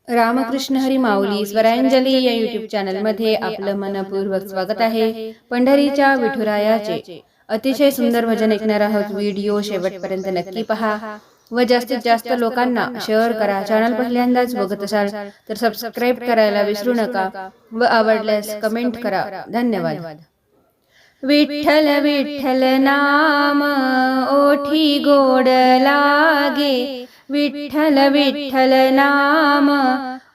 रामकृष्ण हरी माऊली स्वरांजली या यूट्यूब चॅनलमध्ये आपलं मनपूर्वक स्वागत आहे। पंढरीच्या विठुरायाचे अतिशय सुंदर भजन ऐकणार आहोत। व्हिडिओ शेवटपर्यंत नक्की पहा व जास्तीत जास्त लोकांना शेअर करा। चॅनल पहिल्यांदाच बघत असाल तर सबस्क्राइब करायला विसरू नका व आवडल्यास कमेंट करा। धन्यवाद। विठ्ठल विठ्ठल नाम ओठी गोड लागे, विठ्ठल विठ्ठल नाम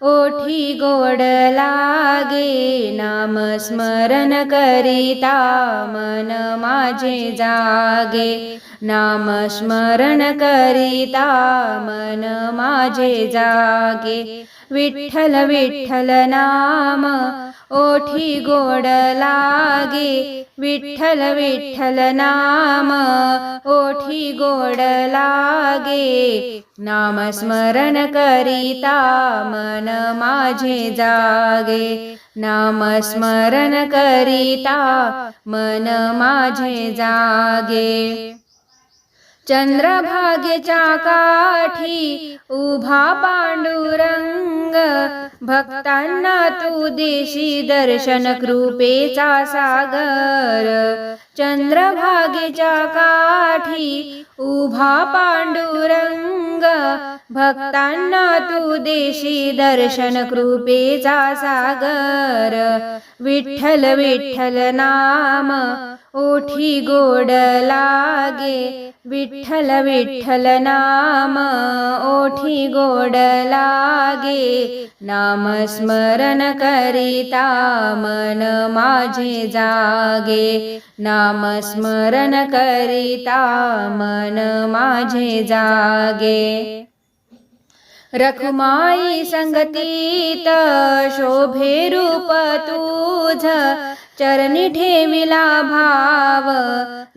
ओठी गोड लागे, नाम स्मरण करिता मन माझे जागे, नाम स्मरण करिता मन माझे जागे, विठ्ठल विठ्ठल नाम ओठी गोड लागे, विठ्ठल विठ्ठल नाम ओठी गोड लागे, नाम स्मरण करिता मन माझे जागे, नाम स्मरण करिता मन माझे जागे। चंद्रभागेच्या काठी उभा पांडुरंग, भक्तांना तू देशी दर्शन कृपेचा सागर, चंद्रभागेच्या काठी उभा पांडुरंग, भक्तांना तू देशी दर्शन कृपेचा सागर, विठ्ठल विठ्ठल नाम ओठी गोड लागे, विठ्ठल विठ्ठल नाम ओठी गोड लागे, नाम स्मरण करिता मन माझे जागे, नाम स्मरण करिता मन माझे जागे। रखुमाई संगतीत शोभे रूप तुझ, चरणी ठेविला भाव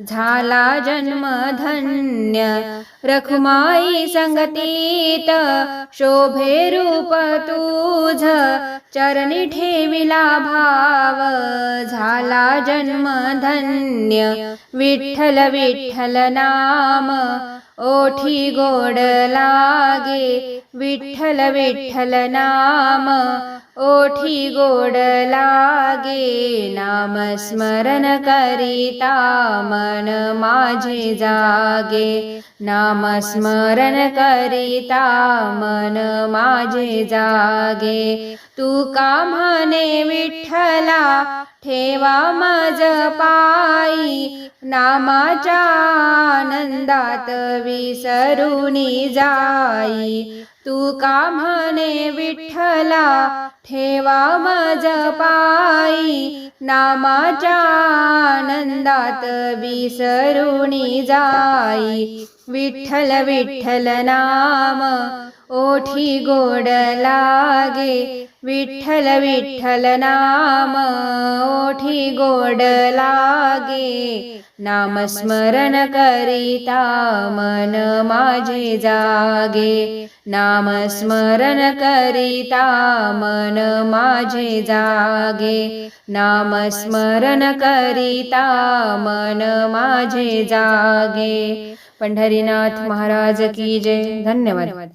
झाला जन्म धन्य, रखुमाई संगतीत शोभे रूप तुझ, चरणी ठेविला भाव झाला जन्म धन्य, विठ्ठल विठ्ठल नाम ओठी गोड लागे, विठ्ठल विठ्ठल नाम ओठी गोड लागे, नाम स्मरण करिता मन माझे जागे, नाम स्मरण करिता मन माझे जागे। तू का म्हणे विठ्ठला ठेवा मज पायी, नामाच्या आनंदात विसरुनी जाई, तू का म्हणे विठ्ठला ठेवा मज पायी, नामाच्या आनंदात विसरुनी जाई, विठ्ठल विठ्ठल नाम ओठी गोड लागे, विठ्ठल विठ्ठल नाम ओठी गोड लागे, नाम स्मरण करिता मन माझे जागे, नाम स्मरण करिता मन माझे जागे, नाम स्मरण करिता मन माझे जागे। पंढरीनाथ महाराज की जय। धन्यवाद।